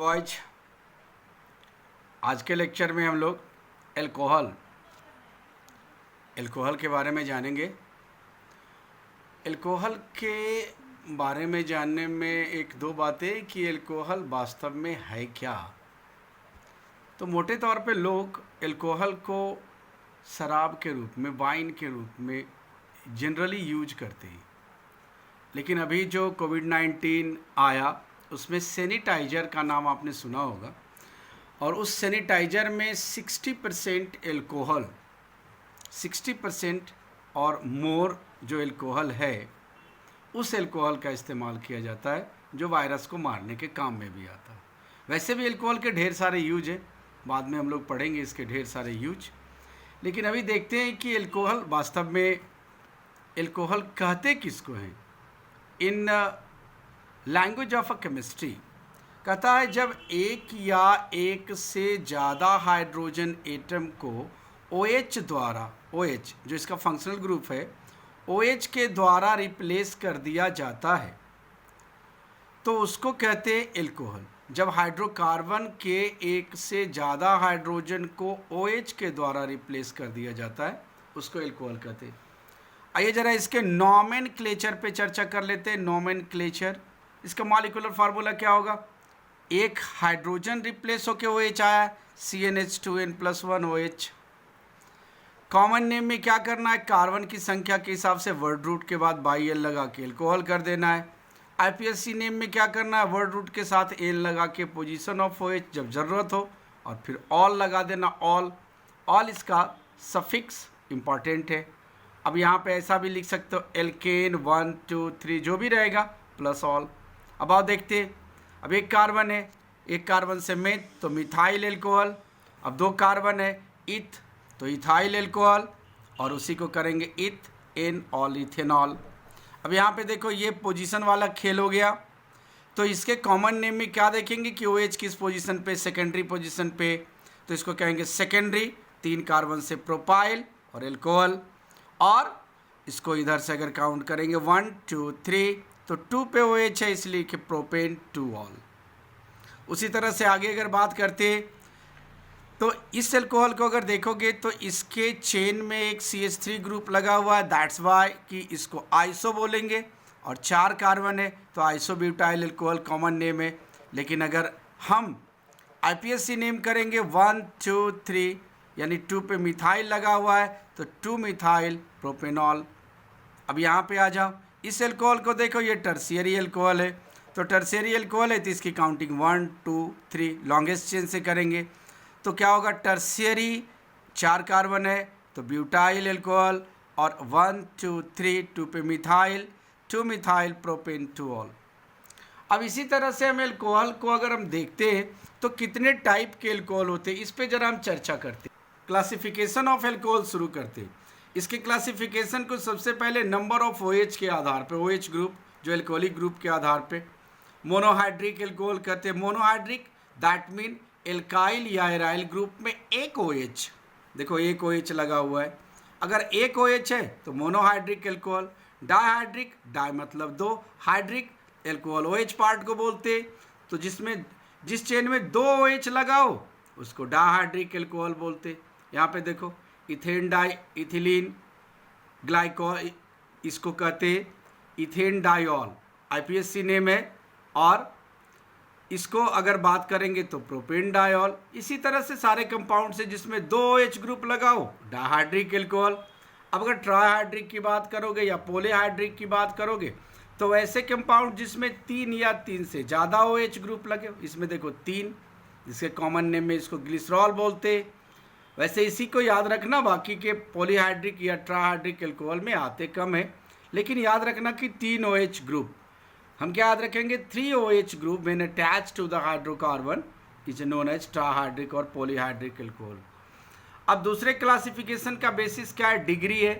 Boys, आज के lecture में हम लोग एल्कोहल के बारे में जानेंगे। एल्कोहल के बारे में जानने में एक दो बातें कि एल्कोहल वास्तव में है क्या। तो मोटे तौर पे लोग एल्कोहल को शराब के रूप में, वाइन के रूप में जनरली यूज करते हैं, लेकिन अभी जो कोविड-19 आया उसमें सैनिटाइज़र का नाम आपने सुना होगा, और उस सैनिटाइज़र में 60% एल्कोहल, 60% और मोर जो एल्कोहल है, उस एल्कोहल का इस्तेमाल किया जाता है जो वायरस को मारने के काम में भी आता है। वैसे भी एल्कोहल के ढेर सारे यूज हैं, बाद में हम लोग पढ़ेंगे इसके ढेर सारे यूज, लेकिन अभी देखते हैं कि एल्कोहल वास्तव में एल्कोहल कहते किसको हैं। In language of a chemistry कहता है जब एक या एक से ज़्यादा हाइड्रोजन एटम को OH द्वारा, OH जो इसका फंक्शनल ग्रुप है, OH के द्वारा रिप्लेस कर दिया जाता है तो उसको कहते हैं एल्कोहल। जब हाइड्रोकार्बन के एक से ज़्यादा हाइड्रोजन को OH के द्वारा रिप्लेस कर दिया जाता है उसको एल्कोहल कहते हैं। आइए ज़रा इसके नॉमेनक्लेचर पे चर्चा कर लेते हैं। नॉमेनक्लेचर, इसका मॉलिक्यूलर फार्मूला क्या होगा? एक हाइड्रोजन रिप्लेस होके OH आया, CnH2n+1 OH। कॉमन नेम में क्या करना है? कार्बन की संख्या के हिसाब से वर्ड रूट के बाद बाई एल लगा के एल्कोहल कर देना है। IPSC नेम में क्या करना है? वर्ड रूट के साथ एल लगा के पोजीशन ऑफ OH जब ज़रूरत हो, और फिर ऑल लगा देना। ऑल इसका सफिक्स इम्पॉर्टेंट है। अब यहाँ पे ऐसा भी लिख सकते हो एल्केन 1 2 3 जो भी रहेगा प्लस ऑल। अब आओ देखते हैं। अब एक कार्बन है, एक कार्बन से मेथ तो मिथाइल एल्कोहल। अब दो कार्बन है, इथ तो इथाइल एल्कोहल, और उसी को करेंगे इथ एन ऑल इथेनॉल। अब यहाँ पे देखो ये पोजीशन वाला खेल हो गया, तो इसके कॉमन नेम में क्या देखेंगे कि OH किस पोजीशन पे? सेकेंडरी पोजीशन पे, तो इसको कहेंगे सेकेंडरी। 3 कार्बन से प्रोपाइल और एल्कोहल, और इसको इधर से अगर काउंट करेंगे 1 2 3 तो 2 पे OH है, इसलिए कि प्रोपेन 2 ऑल। उसी तरह से आगे अगर बात करते हैं तो इस एल्कोहल को अगर देखोगे तो इसके चेन में एक CH3 ग्रुप लगा हुआ है, दैट्स वाई कि इसको आइसो बोलेंगे, और 4 कार्बन है तो आइसोब्यूटाइल एल्कोहल कॉमन नेम है। लेकिन अगर हम IPSC नेम करेंगे 1 2 3 यानी 2 पे मिथाइल लगा हुआ है तो 2 मिथाइल प्रोपेनॉल। अब यहाँ पे आ जाओ, इस एल्कोहल को देखो, ये टर्शियरी एल्कोहल है, तो टर्शियरी एल्कोहल है तो इसकी काउंटिंग 1 2 3 लॉन्गेस्ट चेन से करेंगे तो क्या होगा? टर्शियरी 4 कार्बन है तो ब्यूटाइल एल्कोहल, और 1 2 3 2 पे मिथाइल 2 मिथाइल प्रोपेन 2 ऑल। अब इसी तरह से हम एल्कोहल को अगर हम देखते हैं तो कितने टाइप के एल्कोहल होते हैं इस पे जरा हम चर्चा करते हैं। क्लासिफिकेशन ऑफ एल्कोहल शुरू करते हैं। इसके क्लासिफिकेशन को सबसे पहले नंबर ऑफ OH के आधार पे, OH ग्रुप जो एल्कोहलिक ग्रुप के आधार पे मोनोहाइड्रिक एल्कोहल कहते हैं। मोनोहाइड्रिक दैट मीन एल्काइल या एराइल ग्रुप में एक OH, देखो एक OH लगा हुआ है, अगर एक OH है तो मोनोहाइड्रिक एल्कोहल। डाइहाइड्रिक, डाई मतलब 2, हाइड्रिक एल्कोहल OH पार्ट को बोलते, तो जिस चेन में 2 OH लगाओ उसको डाइहाइड्रिक एल्कोहल बोलते। यहाँ पे देखो इथेन डाई इथिलीन ग्लाइकोल, इसको कहते इथेन डाइऑल, IPSC नेम है, और इसको अगर बात करेंगे तो प्रोपेन डाइऑल। इसी तरह से सारे कंपाउंड से जिसमें 2 OH ग्रुप लगाओ डाइहाइड्रिक एल्कोहल। अब अगर ट्राइहाइड्रिक की बात करोगे या पॉलीहाइड्रिक की बात करोगे तो वैसे कंपाउंड जिसमें 3 या 3 से ज़्यादा OH ग्रुप लगे, इसमें देखो 3, जिसके कॉमन नेम में इसको ग्लिसरॉल बोलते। वैसे इसी को याद रखना, बाकी के पॉलीहाइड्रिक या ट्राइहाइड्रिक एल्कोहल में आते कम है, लेकिन याद रखना कि 3 OH ग्रुप, हम क्या याद रखेंगे? 3 OH group when attached to the hydrocarbon is known as trihydric और पॉलीहाइड्रिक एल्कोहल। अब दूसरे क्लासिफिकेशन का बेसिस क्या है? डिग्री है।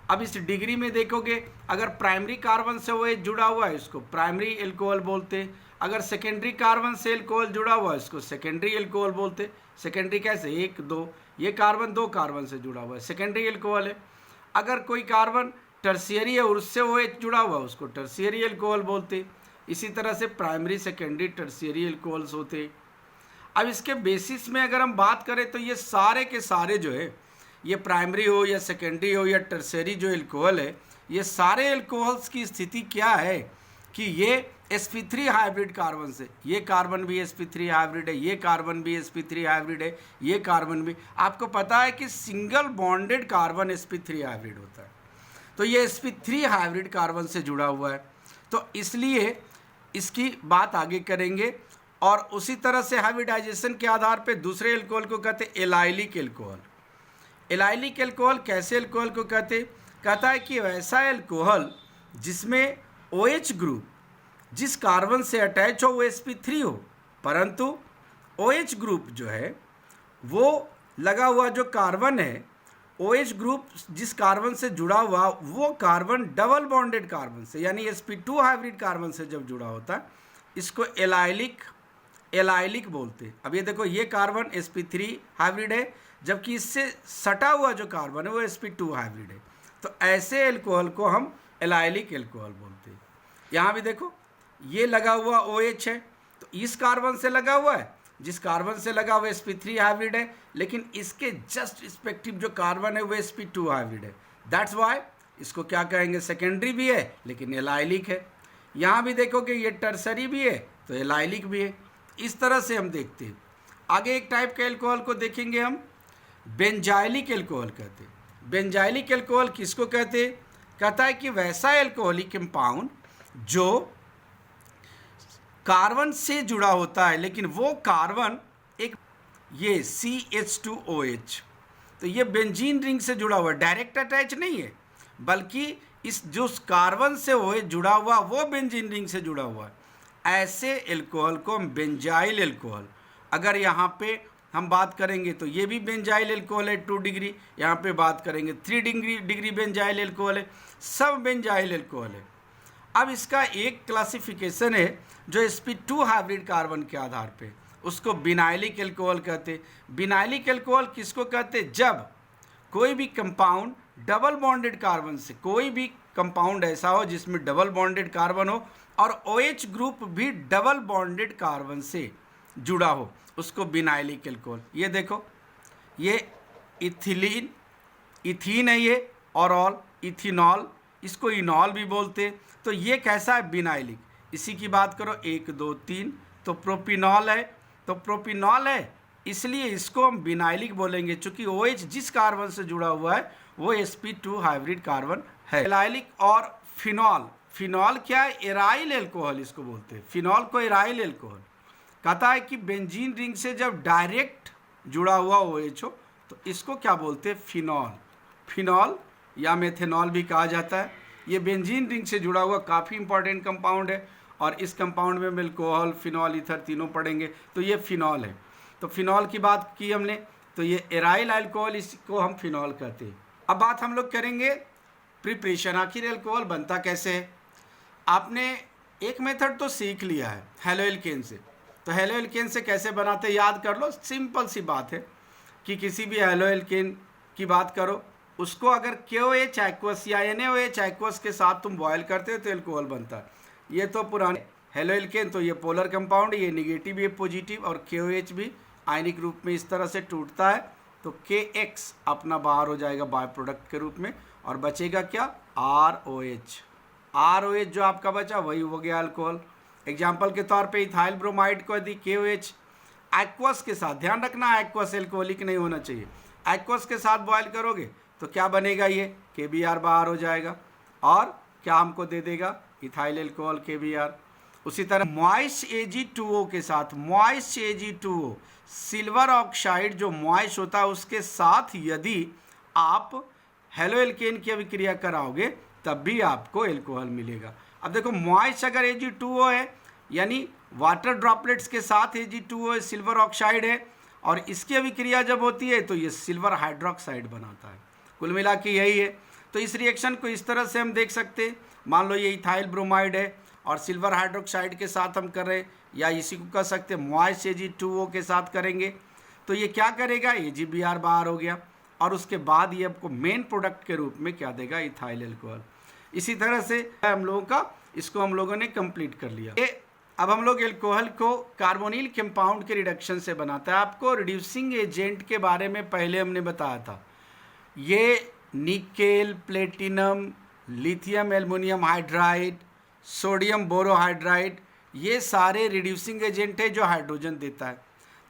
अब इस डिग्री में देखोगे, अगर प्राइमरी कार्बन से OH जुड़ा हुआ है इसको प्राइमरी एल्कोहल बोलते, अगर सेकेंडरी कार्बन से एल्कोहल जुड़ा हुआ है इसको सेकेंडरी एल्कोहल बोलते। सेकेंडरी कैसे? 1 2, ये कार्बन 2 कार्बन से जुड़ा हुआ है, सेकेंडरी एल्कोहल है। अगर कोई कार्बन टर्शियरी है और उससे OH जुड़ा हुआ है उसको टर्शियरी एल्कोहल बोलते। इसी तरह से प्राइमरी, सेकेंडरी, टर्शियरी एल्कोहल्स होते। अब इसके बेसिस में अगर हम बात करें तो ये सारे के सारे जो है, ये प्राइमरी हो या सेकेंडरी हो या टर्सरी जो एल्कोहल है, ये सारे एल्कोहल्स की स्थिति क्या है कि ये sp3 हाइब्रिड कार्बन से, ये कार्बन भी sp3 हाइब्रिड है, ये कार्बन भी sp3 हाइब्रिड है, ये कार्बन भी, आपको पता है कि single bonded carbon sp3 hybrid होता है, तो ये sp3 हाइब्रिड कार्बन से जुड़ा हुआ है, तो इसलिए इसकी बात आगे करेंगे। और उसी तरह से हाइब्रिडाइजेशन के आधार पर दूसरे एल्कोहल को कहते हैं एलाइलिक एल्कोहल। एलाइलिक एल्कोहल कैसे एल्कोहल को कहते, कहता है कि वैसा एल्कोहल जिसमें OH ग्रुप जिस कार्बन से अटैच हो वो sp3 हो, परंतु OH ग्रुप जो है वो लगा हुआ जो कार्बन है, OH ग्रुप जिस कार्बन से जुड़ा हुआ वो कार्बन डबल बॉन्डेड कार्बन से यानी sp2 हाइब्रिड कार्बन से जब जुड़ा होता है, इसको एलाइलिक बोलते हैं। अब ये देखो, ये कार्बन sp3 हाइब्रिड है, जबकि इससे सटा हुआ जो कार्बन है वो sp2 हाइब्रिड है, तो ऐसे एल्कोहल को हम एलाइलिक एल्कोहल बोलते हैं। यहाँ भी देखो, ये लगा हुआ OH है, तो इस कार्बन से लगा हुआ है, जिस कार्बन से लगा हुआ sp3 हाइब्रिड है, लेकिन इसके जस्ट रिस्पेक्टिव जो कार्बन है वो sp2 हाइब्रिड है, दैट्स वाई इसको क्या कहेंगे, सेकेंडरी भी है लेकिन एलाइलिक है। यहाँ भी देखोगे ये टर्सरी भी है तो एलाइलिक भी है। इस तरह से हम देखते हैं। आगे एक टाइप के एल्कोहल को देखेंगे हम, बेंजाइलिक एल्कोहल कहते हैं। बेंजाइलिक एल्कोहल किसको कहते हैं, कहता है कि वैसा एल्कोहलिक कंपाउंड जो कार्बन से जुड़ा होता है, लेकिन वो कार्बन एक ये CH2OH, तो ये बेंजीन रिंग से जुड़ा हुआ है, डायरेक्ट अटैच नहीं है, बल्कि इस जो कार्बन से OH जुड़ा हुआ वो बेंजीन रिंग से जुड़ा हुआ है। ऐसे एल्कोहल को हम बेंजाइल एल्कोहल, अगर यहाँ पे हम बात करेंगे तो ये भी बेंजाइल एल्कोहल है 2 डिग्री, यहाँ पे बात करेंगे 3 डिग्री बेंजाइल एल्कोहल है, सब बेंजाइल एल्कोहल है। अब इसका एक क्लासिफिकेशन है जो sp2 हाइब्रिड कार्बन के आधार पे, उसको बिनाइलिक एल्कोहल कहते हैं। बिनाइलिक एल्कोहल किसको कहते हैं, जब कोई भी कंपाउंड डबल बॉन्डेड कार्बन से, कोई भी कंपाउंड ऐसा हो जिसमें डबल बॉन्डेड कार्बन हो और OH ग्रुप भी डबल बॉन्डेड कार्बन से जुड़ा हो, उसको बिनाइलिक एल्कोहल। ये देखो, ये इथीन है, ये ऑल इथेनॉल, इसको इनॉल भी बोलते हैं, तो ये कैसा है, बिनाइलिक। इसी की बात करो 1 2 3, तो प्रोपिनॉल है, तो प्रोपिनॉल है इसलिए इसको हम बिनाइलिक बोलेंगे, चूंकि OH जिस कार्बन से जुड़ा हुआ है वो sp2 हाइब्रिड कार्बन है। एलाइलिक और फिनॉल, फिनॉल क्या है, एराइल एल्कोहल इसको बोलते हैं। फिनॉल को एराइल एल्कोहल कहता है कि बेंजीन रिंग से जब डायरेक्ट जुड़ा हुआ OH हो तो इसको क्या बोलते हैं, फिनॉल। फिनॉल या मेथेनॉल भी कहा जाता है। ये बेंजीन रिंग से जुड़ा हुआ काफ़ी इंपॉर्टेंट कंपाउंड है, और इस कंपाउंड में हम अल्कोहल, फिनॉल, ईथर तीनों पढ़ेंगे, तो ये फिनॉल है। तो फिनॉल की बात की हमने, तो ये एराइल अल्कोहल, इसको हम फिनॉल कहते हैं। अब बात हम लोग करेंगे प्रिपरेशन, आखिर अल्कोहल बनता कैसे है। आपने एक मेथड तो सीख लिया है हेलोएल्केन से, तो हेलोएल्केन से कैसे बनाते याद कर लो। सिंपल सी बात है कि किसी भी हेलोएल्केन की बात करो, उसको अगर KOH एक्वस या NaOH एक्वस के साथ तुम बॉयल करते हो तो एल्कोहल बनता है। ये तो पुराने हेलोएल्केन, तो ये पोलर कंपाउंड, ये निगेटिव, ये पॉजिटिव, और KOH भी आयनिक रूप में इस तरह से टूटता है, तो KX अपना बाहर हो जाएगा बाय प्रोडक्ट के रूप में, और बचेगा क्या, ROH। ROH जो आपका बचा वही हो गया अल्कोहल। एग्जाम्पल के तौर पे इथाइल ब्रोमाइड को यदि KOH एक्वस के साथ, ध्यान रखना एक्वस एल्कोहलिक नहीं होना चाहिए, एक्वस के साथ बॉयल करोगे तो क्या बनेगा, ये KBr बाहर हो जाएगा, और क्या हमको दे देगा, इथाइल एल्कोहल KBr। उसी तरह मॉइस्ट Ag2O के साथ, मॉइस्ट Ag2O सिल्वर ऑक्साइड जो मॉइस्ट होता है उसके साथ यदि आप हेलोएल्केन की अभिक्रिया कराओगे तब भी आपको एल्कोहल मिलेगा। अब देखो, मॉइस्ट अगर Ag2O है यानी वाटर ड्रॉपलेट्स के साथ Ag2O सिल्वर ऑक्साइड है, और इसकी अभिक्रिया जब होती है तो ये सिल्वर हाइड्रोक्साइड बनाता है। कुल मिला के यही है। तो इस रिएक्शन को इस तरह से हम देख सकते हैं, मान लो ये इथाइल ब्रोमाइड है और सिल्वर हाइड्रोक्साइड के साथ हम कर रहे हैं, या इसी को कह सकते हैं मॉइस्ट Ag2O के साथ करेंगे, तो ये क्या करेगा, AgBr बाहर हो गया, और उसके बाद ये आपको मेन प्रोडक्ट के रूप में क्या देगा, इथाइल एल्कोहल। इसी तरह से हम लोगों का, इसको हम लोगों ने कंप्लीट कर लिया। ये अब हम लोग एल्कोहल को कार्बोनिल कंपाउंड के रिडक्शन से बनाता है। आपको रिड्यूसिंग एजेंट के बारे में पहले हमने बताया था, ये nickel, platinum, lithium aluminium hydride, sodium borohydride, ये सारे रिड्यूसिंग एजेंट है जो हाइड्रोजन देता है।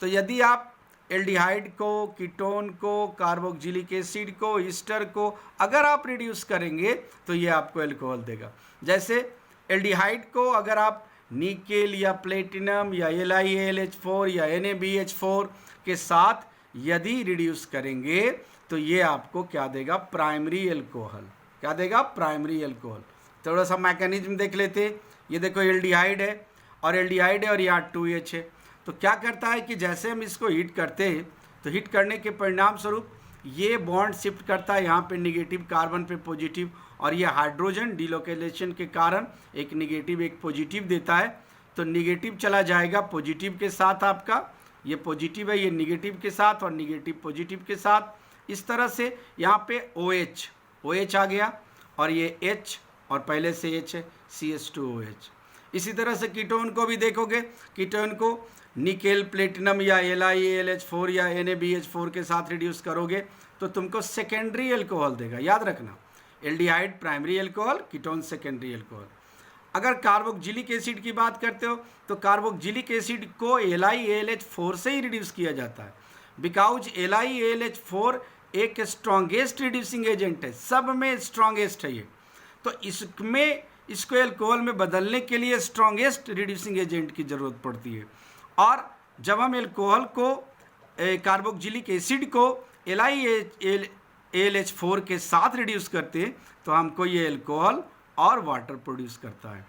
तो यदि आप एल्डिहाइड को, कीटोन को, कार्बोक्सिलिक एसिड को, ईस्टर को अगर आप रिड्यूस करेंगे तो ये आपको एल्कोहल देगा। जैसे एल्डिहाइड को अगर आप निकेल या प्लेटिनम या LiAlH4 या NaBH4 के साथ यदि रिड्यूस करेंगे तो ये आपको क्या देगा? Primary alcohol. क्या देगा? Primary alcohol. थोड़ा सा मैकेनिज्म देख लेते हैं। ये देखो एल्डिहाइड है और यहाँ 2H है। तो क्या करता है कि जैसे हम इसको हीट करते हैं तो हीट करने के परिणाम स्वरूप ये बॉन्ड शिफ्ट करता है यहाँ पे नेगेटिव कार्बन पे पॉजिटिव, और ये हाइड्रोजन डिलोकेलेशन के कारण एक नेगेटिव एक पॉजिटिव देता है। तो नेगेटिव चला जाएगा पॉजिटिव के साथ, आपका ये पॉजिटिव है, ये नेगेटिव के साथ और नेगेटिव पॉजिटिव के साथ। इस तरह से यहाँ पे OH आ गया और ये H और पहले से H है, CH2OH। इसी तरह से कीटोन को भी देखोगे, कीटोन को निकेल, प्लेटिनम या LiAlH4 या NaBH4 के साथ रिड्यूस करोगे तो तुमको सेकेंडरी एल्कोहल देगा। याद रखना, aldehyde primary alcohol, ketone secondary alcohol. अगर कार्बोक्सिलिक एसिड की बात करते हो तो कार्बोक्सिलिक एसिड को LiAlH4 से ही रिड्यूस किया जाता है, बिकॉज LiAlH4 एक स्ट्रॉन्गेस्ट रिड्यूसिंग एजेंट है, सब में स्ट्रॉन्गेस्ट है ये। तो इसमें इसको एल्कोहल में बदलने के लिए स्ट्रॉन्गेस्ट रिड्यूसिंग एजेंट की ज़रूरत पड़ती है। और जब हम एल्कोहल को कार्बोक्सिलिक एसिड को LiAlH4 के साथ रिड्यूस करते हैं तो हमको ये एल्कोहल और वाटर प्रोड्यूस करता है।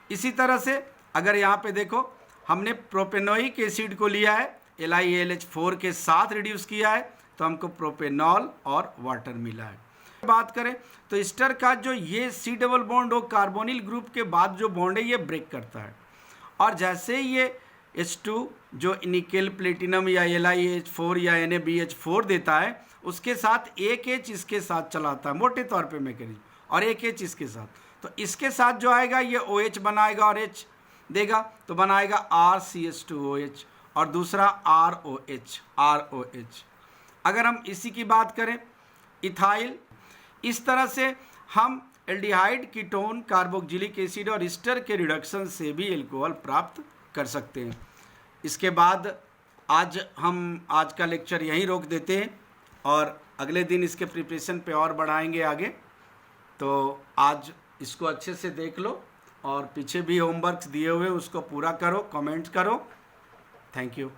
इसी तरह से अगर यहाँ पे देखो, हमने प्रोपेनोइक एसिड को लिया है, LiAlH4 के साथ रिड्यूस किया है तो हमको प्रोपेनॉल और वाटर मिला है। बात करें तो ईस्टर का जो ये C डबल बॉन्ड हो कार्बोनिल ग्रुप के बाद जो बॉन्ड है ये ब्रेक करता है, और जैसे ही ये H2 जो निकेल, प्लेटिनम या LiAlH4 या NaBH4 देता है उसके साथ एक H इसके साथ चलाता है, मोटे तौर पे मैकेनिज्म, और एक H इसके साथ। तो इसके साथ जो आएगा ये OH बनाएगा और H देगा, तो बनाएगा RCH2OH और दूसरा ROH। अगर हम इसी की बात करें इथाइल, इस तरह से हम एल्डिहाइड, कीटोन, कार्बोक्सिलिक एसिड और ईस्टर के रिडक्शन से भी एल्कोहल प्राप्त कर सकते हैं। इसके बाद आज का लेक्चर यहीं रोक देते हैं और अगले दिन इसके प्रिपरेशन पे और बढ़ाएंगे आगे। तो आज इसको अच्छे से देख लो और पीछे भी होमवर्क्स दिए हुए उसको पूरा करो, कमेंट करो। Thank you.